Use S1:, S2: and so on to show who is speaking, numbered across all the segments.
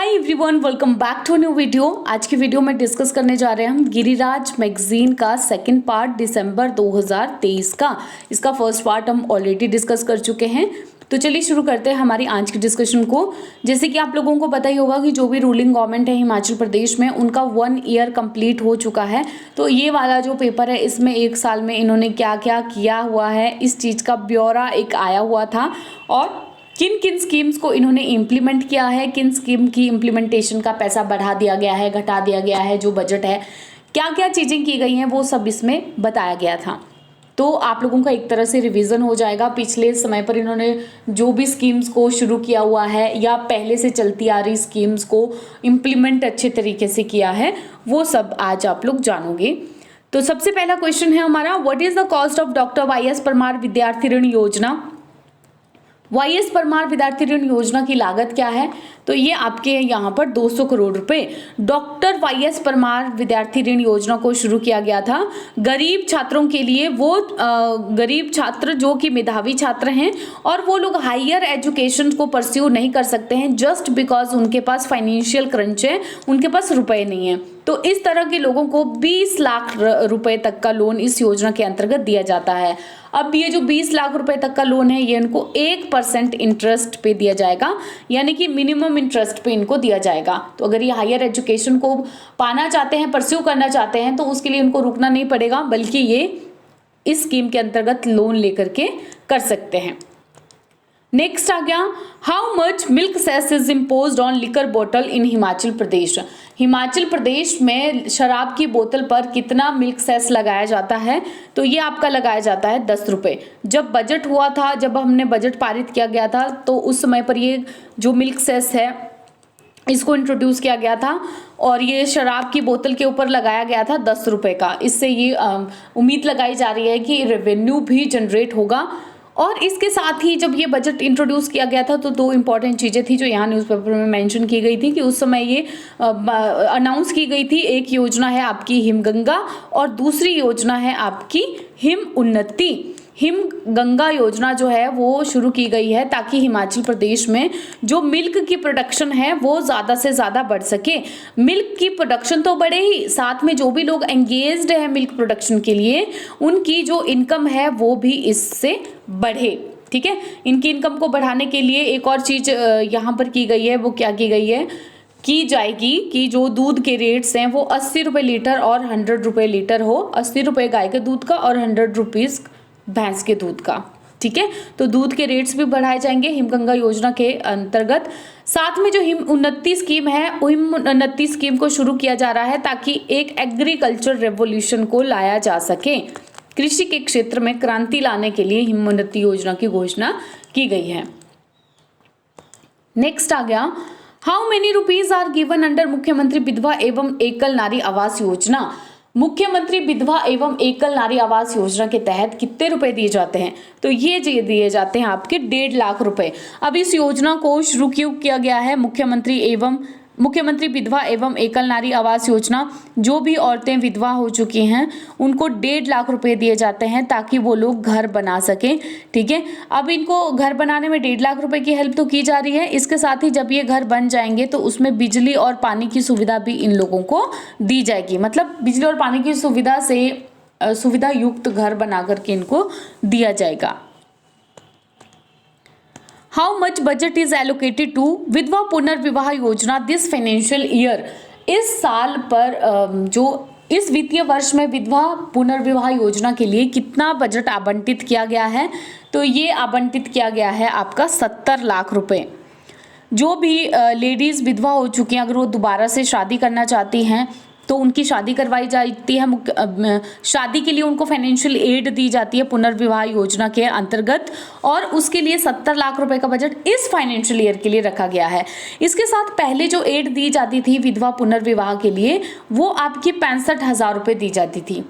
S1: Hi everyone, welcome back to new video. आज की video में डिस्कस करने जा रहे हैं हम गिरिराज मैगजीन का सेकंड पार्ट दिसंबर 2023 का। इसका फर्स्ट पार्ट हम ऑलरेडी डिस्कस कर चुके हैं। तो चलिए शुरू करते हैं हमारी आज की डिस्कशन को। जैसे कि आप लोगों को पता ही होगा कि जो भी रूलिंग गवर्नमेंट है हिमाचल प्रदेश में, उनका 1 ईयर कंप्लीट हो चुका है। तो ये वाला जो पेपर है, इसमें 1 साल में इन्होंने क्या क्या किया हुआ है, इस चीज़ का ब्यौरा एक आया हुआ था और किन किन स्कीम्स को इन्होंने इम्प्लीमेंट किया है, किन स्कीम की इम्प्लीमेंटेशन का पैसा बढ़ा दिया गया है, घटा दिया गया है, जो बजट है, क्या क्या चीज़ें की गई हैं, वो सब इसमें बताया गया था। तो आप लोगों का एक तरह से रिवीजन हो जाएगा। पिछले समय पर इन्होंने जो भी स्कीम्स को शुरू किया हुआ है या पहले से चलती आ रही स्कीम्स को इम्प्लीमेंट अच्छे तरीके से किया है, वो सब आज आप लोग जानोगे। तो सबसे पहला क्वेश्चन है हमारा, what is the cost of doctor Y S. Parmar Vidyarthi Rin योजना। वाई.एस. परमार विद्यार्थी ऋण योजना की लागत क्या है? तो ये आपके यहाँ पर 200 करोड़ रुपए। Doctor Y S. परमार विद्यार्थी ऋण योजना को शुरू किया गया था गरीब छात्रों के लिए। वो गरीब छात्र जो कि मेधावी छात्र हैं और वो लोग हायर एजुकेशन को परस्यू नहीं कर सकते हैं जस्ट बिकॉज उनके पास फाइनेंशियल क्रंच है, उनके पास रुपए नहीं है। तो इस तरह के लोगों को 20 लाख रुपए तक का लोन इस योजना के अंतर्गत दिया जाता है। अब ये जो 20 लाख रुपए तक का लोन है, ये इनको 1% इंटरेस्ट पे दिया जाएगा, यानी कि मिनिमम इंटरेस्ट पे इनको दिया जाएगा। तो अगर ये हायर एजुकेशन को पाना चाहते हैं, परस्यू करना चाहते हैं, तो उसके लिए इनको रुकना नहीं पड़ेगा, बल्कि ये इस स्कीम के अंतर्गत लोन लेकर के कर सकते हैं। नेक्स्ट आ गया, how much milk cess is imposed on liquor bottle in Himachal Pradesh. Himachal Pradesh में शराब की बोतल पर कितना मिल्क सेस लगाया जाता है? तो ये आपका लगाया जाता है 10 रुपये। जब बजट हुआ था, जब हमने बजट पारित किया गया था, तो उस समय पर ये जो मिल्क सेस है इसको इंट्रोड्यूस किया गया था और ये शराब की बोतल के ऊपर लगाया गया था 10 रुपये का। इससे ये उम्मीद लगाई जा रही है कि रेवेन्यू भी जनरेट होगा। और इसके साथ ही जब ये बजट इंट्रोड्यूस किया गया था तो 2 इंपॉर्टेंट चीज़ें थी जो यहाँ न्यूज़पेपर में मेंशन की गई थी कि उस समय ये अनाउंस की गई थी। एक योजना है आपकी हिमगंगा और दूसरी योजना है आपकी हिम उन्नति। हिम गंगा योजना जो है वो शुरू की गई है ताकि हिमाचल प्रदेश में जो मिल्क की प्रोडक्शन है वो ज़्यादा से ज़्यादा बढ़ सके। मिल्क की प्रोडक्शन तो बढ़े ही, साथ में जो भी लोग एंगेज्ड है मिल्क प्रोडक्शन के लिए, उनकी जो इनकम है वो भी इससे बढ़े। ठीक है, इनकी इनकम को बढ़ाने के लिए एक और चीज़ यहाँ पर की गई है। वो क्या की गई है, की जाएगी कि जो दूध के रेट्स हैं वो 80 रुपये लीटर और 100 रुपये लीटर हो। 80 रुपये गाय के दूध का और 100 रुपीज़ भैंस के दूध का। ठीक है, तो दूध के रेट्स भी बढ़ाए जाएंगे हिमगंगा योजना के अंतर्गत। साथ में जो हिम उन्नति स्कीम है, हिम उन्नति स्कीम को शुरू किया जा रहा है ताकि एक एग्रीकल्चर रेवोल्यूशन को लाया जा सके। कृषि के क्षेत्र में क्रांति लाने के लिए हिम उन्नति योजना की घोषणा की गई है। नेक्स्ट आ गया, how many rupees are given under मुख्यमंत्री विधवा एवं एकल नारी आवास योजना। मुख्यमंत्री विधवा एवं एकल नारी आवास योजना के तहत कितने रुपए दिए जाते हैं? तो ये दिए जाते हैं आपके 1.5 लाख रुपए। अब इस योजना को शुरू क्यों किया गया है? मुख्यमंत्री विधवा एवं एकल नारी आवास योजना, जो भी औरतें विधवा हो चुकी हैं उनको 1.5 लाख रुपए दिए जाते हैं ताकि वो लोग घर बना सकें। ठीक है, अब इनको घर बनाने में 1.5 लाख रुपए की हेल्प तो की जा रही है। इसके साथ ही जब ये घर बन जाएंगे तो उसमें बिजली और पानी की सुविधा भी इन लोगों को दी जाएगी। मतलब बिजली और पानी की सुविधा से सुविधा युक्त घर बना करके इनको दिया जाएगा। How much budget is allocated to विधवा पुनर्विवाह योजना दिस फाइनेंशियल ईयर। इस साल पर जो इस वित्तीय वर्ष में विधवा पुनर्विवाह योजना के लिए कितना बजट आवंटित किया गया है? तो ये आवंटित किया गया है आपका 70 लाख रुपए। जो भी लेडीज़ विधवा हो चुकी हैं, अगर वो दोबारा से शादी करना चाहती हैं तो उनकी शादी करवाई जाती है। शादी के लिए उनको फाइनेंशियल एड दी जाती है पुनर्विवाह योजना के अंतर्गत और उसके लिए 70 लाख रुपए का बजट इस फाइनेंशियल ईयर के लिए रखा गया है। इसके साथ पहले जो एड दी जाती थी विधवा पुनर्विवाह के लिए, वो आपकी 65,000 रुपये दी जाती थी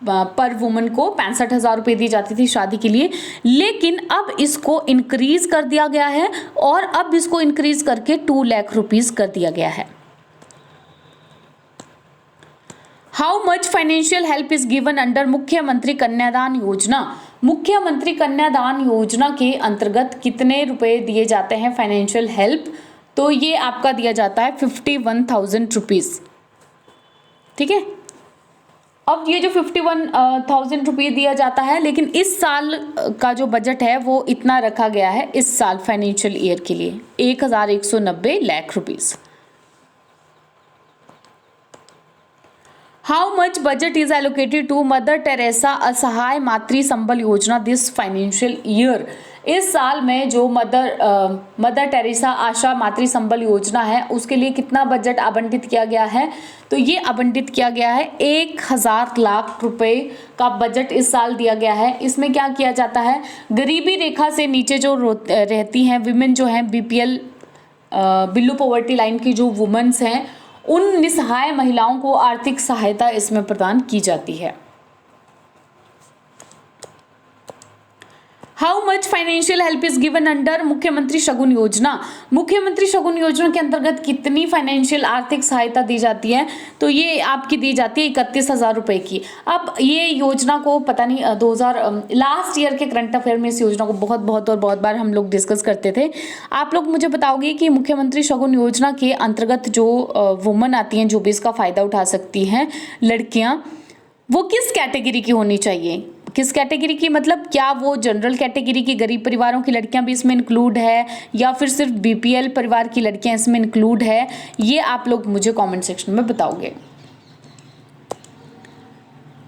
S1: पर वुमन को। 65,000 रुपये दी जाती थी शादी के लिए, लेकिन अब इसको इंक्रीज कर दिया गया है और अब इसको इंक्रीज करके 2 लाख रुपीज़ कर दिया गया है। How much financial help is given under मुख्यमंत्री कन्यादान योजना। मुख्यमंत्री कन्यादान योजना के अंतर्गत कितने रुपए दिए जाते हैं फाइनेंशियल हेल्प तो ये आपका दिया जाता है 51,000 रुपीज़। ठीक है, अब ये जो 51,000 रुपये दिया जाता है, लेकिन इस साल का जो बजट है वो इतना रखा गया है इस साल फाइनेंशियल ईयर के लिए 1,190 lakh rupees. How much budget is allocated to Mother Teresa असहाय मातृ संबल योजना दिस फाइनेंशियल ईयर। इस साल में जो मदर टेरेसा आशा मातृ संबल योजना है उसके लिए कितना बजट आवंटित किया गया है, तो ये आवंटित किया गया है 1,000 लाख रुपए का बजट इस साल दिया गया है। इसमें क्या किया जाता है, गरीबी रेखा से नीचे जो रहती हैं विमेन जो हैं, BPL बिलो पॉवर्टी लाइन की जो वुमेन्स हैं, उन निसहाय महिलाओं को आर्थिक सहायता इसमें प्रदान की जाती है। How much financial help is given under मुख्यमंत्री शगुन योजना। मुख्यमंत्री शगुन योजना के अंतर्गत कितनी फाइनेंशियल आर्थिक सहायता दी जाती है, तो ये आपकी दी जाती है 31,000 रुपए की। अब ये योजना को पता नहीं 2000 लास्ट ईयर के करंट अफेयर में इस योजना को बहुत बार हम लोग डिस्कस करते थे। आप लोग मुझे बताओगे कि मुख्यमंत्री शगुन योजना के अंतर्गत जो वुमन आती हैं, जो भी इसका फायदा उठा सकती हैं लड़कियां, वो किस कैटेगरी की होनी चाहिए। किस कैटेगरी की मतलब क्या वो जनरल कैटेगरी की गरीब परिवारों की लड़कियां भी इसमें इंक्लूड है, या फिर सिर्फ BPL परिवार की लड़कियां इसमें इंक्लूड है, ये आप लोग मुझे कमेंट सेक्शन में बताओगे।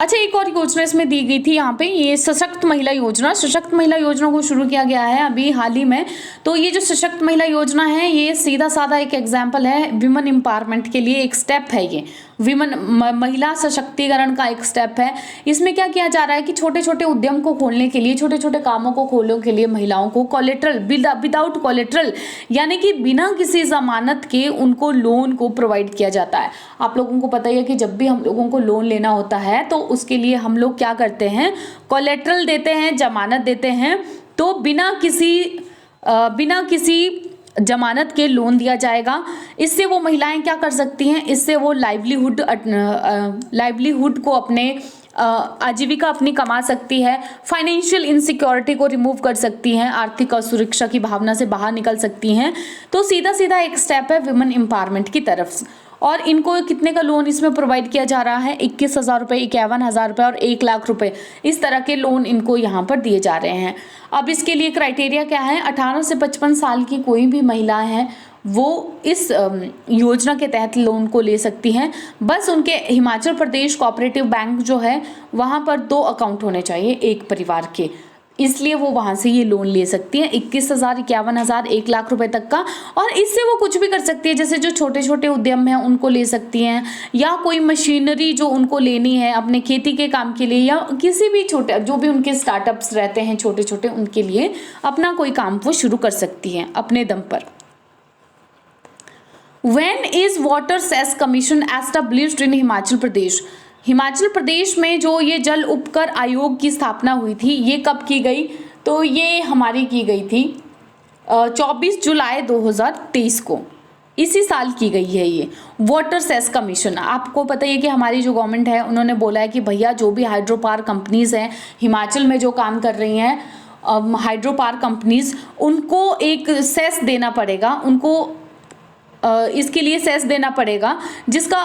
S1: अच्छा, एक और योजना इसमें दी गई थी यहाँ पे, ये सशक्त महिला योजना। सशक्त महिला योजना को शुरू किया गया है अभी हाल ही में। तो ये जो सशक्त महिला योजना है, ये सीधा साधा एक एग्जाम्पल है विमेन एम्पावरमेंट के लिए, एक स्टेप है ये विमेन महिला सशक्तिकरण का एक स्टेप है। इसमें क्या किया जा रहा है कि छोटे छोटे उद्यम को खोलने के लिए, छोटे छोटे कामों को खोलने के लिए महिलाओं को कोलेट्रल, विदाउट कोलेट्रल, यानी कि बिना किसी जमानत के उनको लोन को प्रोवाइड किया जाता है। आप लोगों को पता ही है कि जब भी हम लोगों को लोन लेना होता है तो उसके लिए हम लोग क्या करते हैं, कोलेट्रल देते हैं, जमानत देते हैं। तो बिना किसी जमानत के लोन दिया जाएगा। इससे वो महिलाएं क्या कर सकती हैं, इससे वो लाइवलीहुड को अपने आजीविका अपनी कमा सकती है, फाइनेंशियल इनसिक्योरिटी को रिमूव कर सकती हैं, आर्थिक असुरक्षा की भावना से बाहर निकल सकती हैं। तो सीधा सीधा एक स्टेप है विमेन एम्पावरमेंट की तरफ। और इनको कितने का लोन इसमें प्रोवाइड किया जा रहा है, 21,000 रुपये, 51,000 रुपये और 1 लाख रुपए, इस तरह के लोन इनको यहाँ पर दिए जा रहे हैं। अब इसके लिए क्राइटेरिया क्या है, 18 से 55 साल की कोई भी महिला है वो इस योजना के तहत लोन को ले सकती हैं। बस उनके हिमाचल प्रदेश कोऑपरेटिव बैंक जो है वहाँ पर 2 अकाउंट होने चाहिए एक परिवार के, इसलिए वो वहाँ से ये लोन ले सकती हैं 21,000, 51,000, 1 लाख रुपए तक का। और इससे वो कुछ भी कर सकती है, जैसे जो छोटे छोटे उद्यम हैं उनको ले सकती हैं, या कोई मशीनरी जो उनको लेनी है अपने खेती के काम के लिए, या किसी भी छोटे जो भी उनके स्टार्टअप्स रहते हैं छोटे छोटे, उनके लिए अपना कोई काम वो शुरू कर सकती हैं अपने दम पर। When is Water Cess Commission established in Himachal Pradesh. Himachal Pradesh में जो ये जल उपकर आयोग की स्थापना हुई थी, ये कब की गई, तो ये हमारी की गई थी 24 जुलाई 2023 को, इसी साल की गई है ये वाटर सेस कमीशन। आपको पता ही है कि हमारी जो गवर्नमेंट है उन्होंने बोला है कि भैया जो भी हाइड्रो पावर कंपनीज हैं हिमाचल में जो काम कर रही हैं, हाइड्रो पावर कंपनीज, उनको एक सेस देना पड़ेगा, उनको इसके लिए सेस देना पड़ेगा, जिसको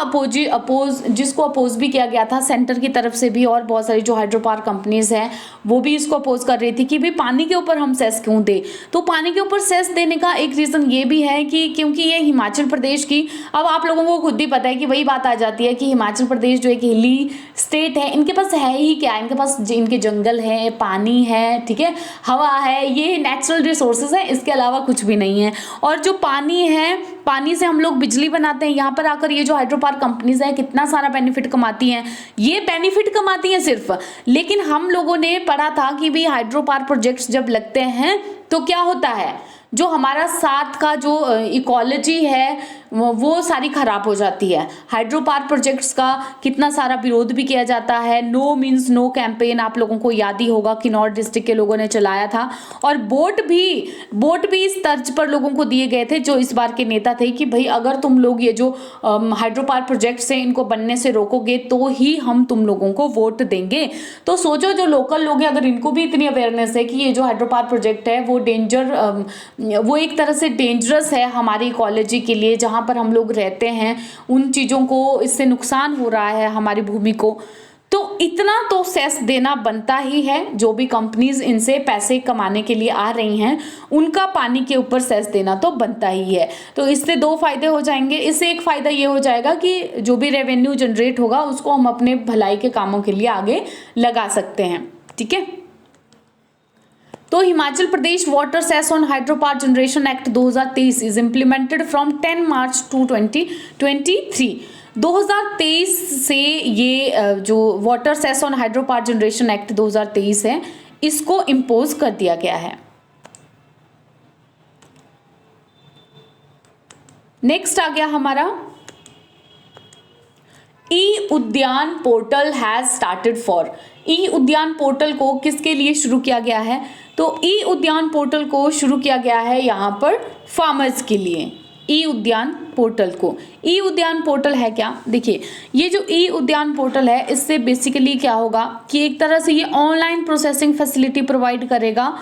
S1: अपोज भी किया गया था सेंटर की तरफ से भी, और बहुत सारी जो हाइड्रो पावर कंपनीज हैं वो भी इसको अपोज कर रही थी कि भाई पानी के ऊपर हम सेस क्यों दें। तो पानी के ऊपर सेस देने का एक रीज़न ये भी है कि क्योंकि ये हिमाचल प्रदेश की, अब आप लोगों को खुद भी पता है कि वही बात आ जाती है कि हिमाचल प्रदेश जो एक हिली स्टेट है, इनके पास है ही क्या, इनके पास इनके जंगल है, पानी है, ठीक है, हवा है, ये नेचुरल रिसोर्सेज है, इसके अलावा कुछ भी नहीं है। और जो पानी है, पानी से हम लोग बिजली बनाते हैं। यहाँ पर आकर ये जो हाइड्रो पावर कंपनीज है कितना सारा बेनिफिट कमाती हैं, ये बेनिफिट कमाती हैं सिर्फ, लेकिन हम लोगों ने पढ़ा था कि भी हाइड्रो पावर प्रोजेक्ट्स जब लगते हैं तो क्या होता है, जो हमारा साथ का जो इकोलॉजी है वो सारी खराब हो जाती है। हाइड्रो पावर प्रोजेक्ट्स का कितना सारा विरोध भी किया जाता है। नो मीन्स नो कैंपेन आप लोगों को याद ही होगा, किन्नौर डिस्ट्रिक्ट के लोगों ने चलाया था। और वोट भी इस तर्ज पर लोगों को दिए गए थे जो इस बार के नेता थे कि भाई अगर तुम लोग ये जो हाइड्रो पावर प्रोजेक्ट्स हैं इनको बनने से रोकोगे तो ही हम तुम लोगों को वोट देंगे। तो सोचो जो लोकल लोग हैं अगर इनको भी इतनी अवेयरनेस है कि ये जो हाइड्रो पावर प्रोजेक्ट है वो एक तरह से डेंजरस है हमारी इकोलॉजी के लिए, जहाँ पर हम लोग रहते हैं उन चीज़ों को इससे नुकसान हो रहा है हमारी भूमि को, तो इतना तो सेस देना बनता ही है। जो भी कंपनीज इनसे पैसे कमाने के लिए आ रही हैं उनका पानी के ऊपर सेस देना तो बनता ही है। तो इससे दो फायदे हो जाएंगे। इससे एक फायदा ये हो जाएगा कि जो भी रेवेन्यू जनरेट होगा उसको हम अपने भलाई के कामों के लिए आगे लगा सकते हैं। ठीक है, तो Himachal Pradesh water cess on hydro power generation act 2023 is implemented from 10 March 2023। 2023 से ये जो water cess on hydro power generation act 2023 है इसको इम्पोज कर दिया गया है। नेक्स्ट आ गया हमारा ई उद्यान पोर्टल हैज स्टार्टेड फॉर। ई उद्यान पोर्टल को किसके लिए शुरू किया गया है? तो ई उद्यान पोर्टल को शुरू किया गया है यहाँ पर फार्मर्स के लिए। ई उद्यान पोर्टल को, ई उद्यान पोर्टल है क्या? देखिए ये जो ई उद्यान पोर्टल है इससे बेसिकली क्या होगा कि एक तरह से ये ऑनलाइन प्रोसेसिंग फैसिलिटी प्रोवाइड करेगा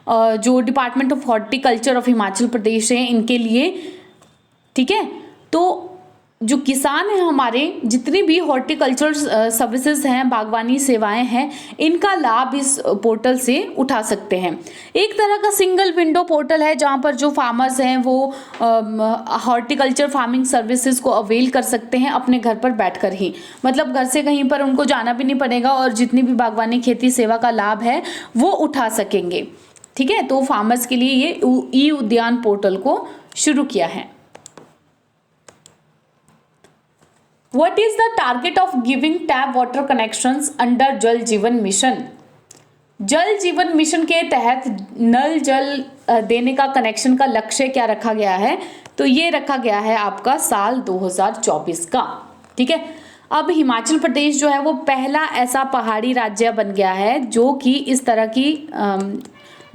S1: जो department of horticulture of Himachal Pradesh है इनके लिए। ठीक है, तो जो किसान हैं हमारे, जितनी भी हॉर्टिकल्चर सर्विसेज हैं, बागवानी सेवाएं हैं, इनका लाभ इस पोर्टल से उठा सकते हैं। एक तरह का सिंगल विंडो पोर्टल है जहां पर जो फार्मर्स हैं वो हॉर्टिकल्चर फार्मिंग सर्विसेज को अवेल कर सकते हैं अपने घर पर बैठकर ही। मतलब घर से कहीं पर उनको जाना भी नहीं पड़ेगा और जितनी भी बागवानी खेती सेवा का लाभ है वो उठा सकेंगे। ठीक है, तो फार्मर्स के लिए ये ई उद्यान पोर्टल को शुरू किया है। What is the target of giving tap water connections under जल जीवन मिशन? जल जीवन मिशन के तहत नल जल देने का कनेक्शन का लक्ष्य क्या रखा गया है? तो ये रखा गया है आपका साल 2024 का। ठीक है, अब हिमाचल प्रदेश जो है वो पहला ऐसा पहाड़ी राज्य बन गया है जो कि इस तरह की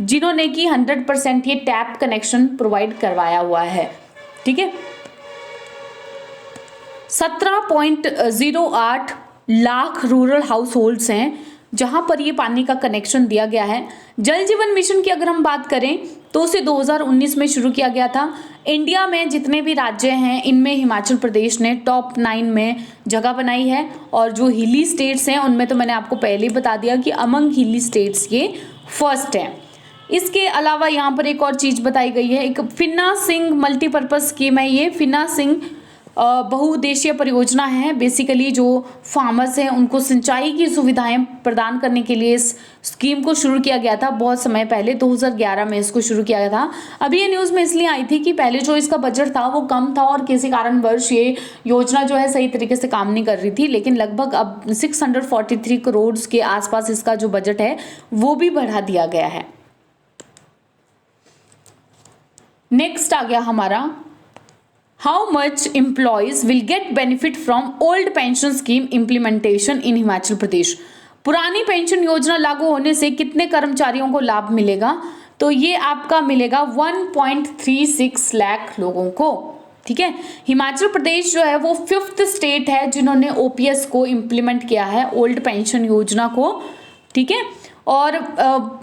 S1: जिन्होंने कि 100% ये टैप कनेक्शन प्रोवाइड करवाया हुआ है। ठीक है, 17.08 लाख रूरल हाउस होल्ड्स हैं जहां पर ये पानी का कनेक्शन दिया गया है। जल जीवन मिशन की अगर हम बात करें तो उसे 2019 में शुरू किया गया था। इंडिया में जितने भी राज्य हैं इनमें हिमाचल प्रदेश ने टॉप 9 में जगह बनाई है और जो हिली स्टेट्स हैं उनमें तो मैंने आपको पहले ही बता दिया कि अमंग हिली स्टेट्स ये फर्स्ट है। इसके अलावा यहाँ पर एक और चीज़ बताई गई है, एक फिन्ना सिंह मल्टीपर्पज़ स्कीम है। ये फिन्ना सिंह बहुउद्देशीय परियोजना है। बेसिकली जो फार्मर्स हैं उनको सिंचाई की सुविधाएं प्रदान करने के लिए इस स्कीम को शुरू किया गया था बहुत समय पहले, 2011 में इसको शुरू किया गया था। अभी ये न्यूज़ में इसलिए आई थी कि पहले जो इसका बजट था वो कम था और किसी कारणवश ये योजना जो है सही तरीके से काम नहीं कर रही थी, लेकिन लगभग अब 643 करोड़ के आसपास इसका जो बजट है वो भी बढ़ा दिया गया है। नेक्स्ट आ गया हमारा How much employees will get benefit from old pension scheme implementation in Himachal Pradesh? पुरानी पेंशन योजना लागू होने से कितने कर्मचारियों को लाभ मिलेगा? तो ये आपका मिलेगा 1.36 लाख लोगों को। ठीक है, हिमाचल प्रदेश जो है वो 5th स्टेट है जिन्होंने ओपीएस को इम्प्लीमेंट किया है, ओल्ड पेंशन योजना को। ठीक है, और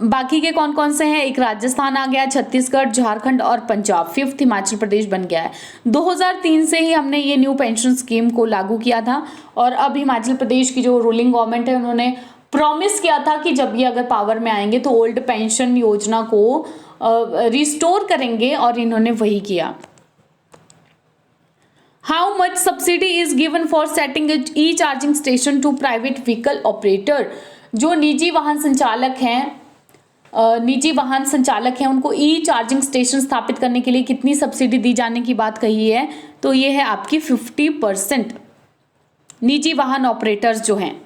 S1: बाकी के कौन कौन से हैं? एक राजस्थान आ गया, छत्तीसगढ़, झारखंड और पंजाब। 5th हिमाचल प्रदेश बन गया है। 2003 से ही हमने ये न्यू पेंशन स्कीम को लागू किया था और अब हिमाचल प्रदेश की जो रूलिंग गवर्नमेंट है उन्होंने प्रॉमिस किया था कि जब ये अगर पावर में आएंगे तो ओल्ड पेंशन योजना को रिस्टोर करेंगे और इन्होंने वही किया। How much subsidy is given for setting E charging station to private vehicle operator? जो निजी वाहन संचालक हैं उनको ई चार्जिंग स्टेशन स्थापित करने के लिए कितनी सब्सिडी दी जाने की बात कही है? तो ये है आपकी 50% निजी वाहन ऑपरेटर्स जो हैं।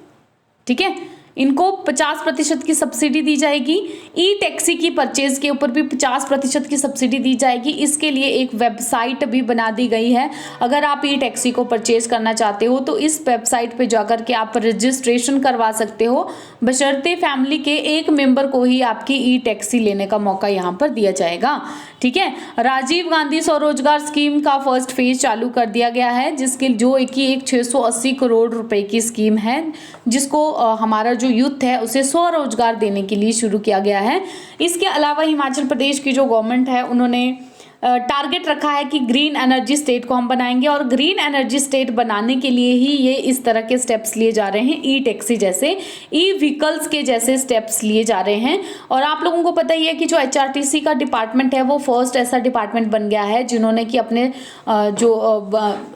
S1: ठीक है, इनको 50% की सब्सिडी दी जाएगी। ई टैक्सी की परचेज के ऊपर भी 50% की सब्सिडी दी जाएगी। इसके लिए एक वेबसाइट भी बना दी गई है। अगर आप ई टैक्सी को परचेज करना चाहते हो तो इस वेबसाइट पे जाकर के आप रजिस्ट्रेशन करवा सकते हो, बशर्ते फैमिली के एक मेंबर को ही आपकी ई टैक्सी लेने का मौका यहाँ पर दिया जाएगा। ठीक है। राजीव गांधी स्वरोजगार स्कीम का फर्स्ट फेज चालू कर दिया गया है, जिसके जो एक 680 करोड़ रुपए की स्कीम है, जिसको हमारा जो यूथ है उसे स्वरोजगार देने के लिए शुरू किया गया है। इसके अलावा हिमाचल प्रदेश की जो गवर्नमेंट है उन्होंने टारगेट रखा है कि ग्रीन एनर्जी स्टेट को हम बनाएंगे, और ग्रीन एनर्जी स्टेट बनाने के लिए ही ये इस तरह के स्टेप्स लिए जा रहे हैं, ई टैक्सी जैसे, ई व्हीकल्स के जैसे स्टेप्स लिए जा रहे हैं। और आप लोगों को पता ही है कि जो एचआरटीसी का डिपार्टमेंट है वो फर्स्ट ऐसा डिपार्टमेंट बन गया है जिन्होंने कि अपने जो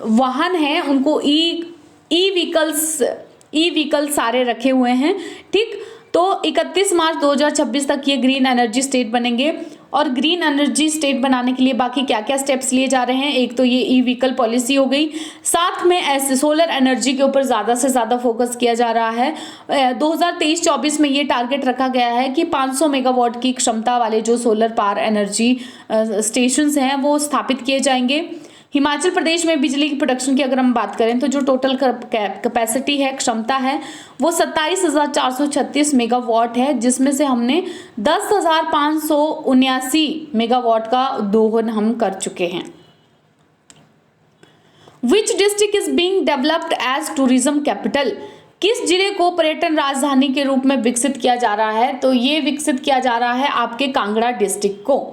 S1: वाहन हैं उनको ई व्हीकल्स सारे रखे हुए हैं। ठीक, तो 31 मार्च 2026 तक ये ग्रीन एनर्जी स्टेट बनेंगे। और ग्रीन एनर्जी स्टेट बनाने के लिए बाकी क्या क्या स्टेप्स लिए जा रहे हैं, एक तो ये ई व्हीकल पॉलिसी हो गई, साथ में ऐसे सोलर एनर्जी के ऊपर ज़्यादा से ज़्यादा फोकस किया जा रहा है। 2023-24 में ये टारगेट रखा गया है कि 500 मेगावाट की क्षमता वाले जो सोलर पावर एनर्जी स्टेशंस हैं वो स्थापित किए जाएंगे। हिमाचल प्रदेश में बिजली की प्रोडक्शन की अगर हम बात करें तो जो टोटल कैपेसिटी है, क्षमता है, वो 27,436 मेगावाट है, जिसमें से हमने 10,579 मेगावाट का दोहन हम कर चुके हैं। Which district is being developed as tourism capital? किस जिले को पर्यटन राजधानी के रूप में विकसित किया जा रहा है? तो ये विकसित किया जा रहा है आपके कांगड़ा डिस्ट्रिक्ट को।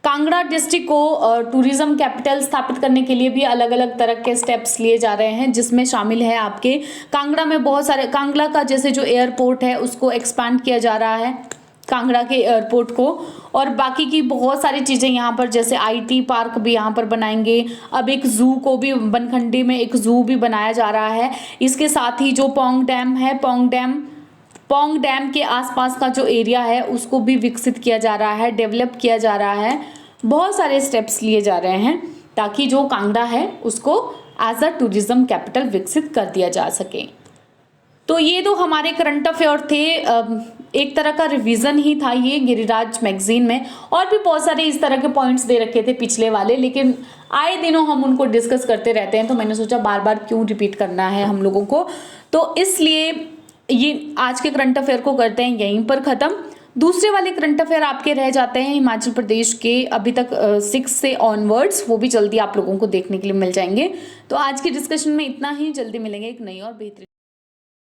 S1: कांगड़ा डिस्ट्रिक्ट को टूरिज्म कैपिटल स्थापित करने के लिए भी अलग अलग तरह के स्टेप्स लिए जा रहे हैं, जिसमें शामिल है आपके कांगड़ा में बहुत सारे, कांगड़ा का जैसे जो एयरपोर्ट है उसको एक्सपांड किया जा रहा है, कांगड़ा के एयरपोर्ट को, और बाकी की बहुत सारी चीज़ें यहाँ पर, जैसे आईटी पार्क भी यहाँ पर बनाएंगे। अब एक जू को भी, बनखंडी में एक जू भी बनाया जा रहा है। इसके साथ ही जो पौंग डैम है, पौंग डैम के आसपास का जो एरिया है उसको भी विकसित किया जा रहा है, डेवलप किया जा रहा है। बहुत सारे स्टेप्स लिए जा रहे हैं ताकि जो कांगड़ा है उसको एज अ टूरिज्म कैपिटल विकसित कर दिया जा सके। तो ये तो हमारे करंट अफेयर थे, एक तरह का रिवीजन ही था ये गिरिराज मैगजीन में। और भी बहुत सारे इस तरह के पॉइंट्स दे रखे थे पिछले वाले, लेकिन आए दिनों हम उनको डिस्कस करते रहते हैं, तो मैंने सोचा बार बार क्यों रिपीट करना है हम लोगों को, तो इसलिए ये आज के करंट अफेयर को करते हैं यहीं पर ख़त्म। दूसरे वाले करंट अफेयर आपके रह जाते हैं हिमाचल प्रदेश के, अभी तक 6 से ऑनवर्ड्स, वो भी जल्दी आप लोगों को देखने के लिए मिल जाएंगे। तो आज की डिस्कशन में इतना ही, जल्दी मिलेंगे एक नई और बेहतरीन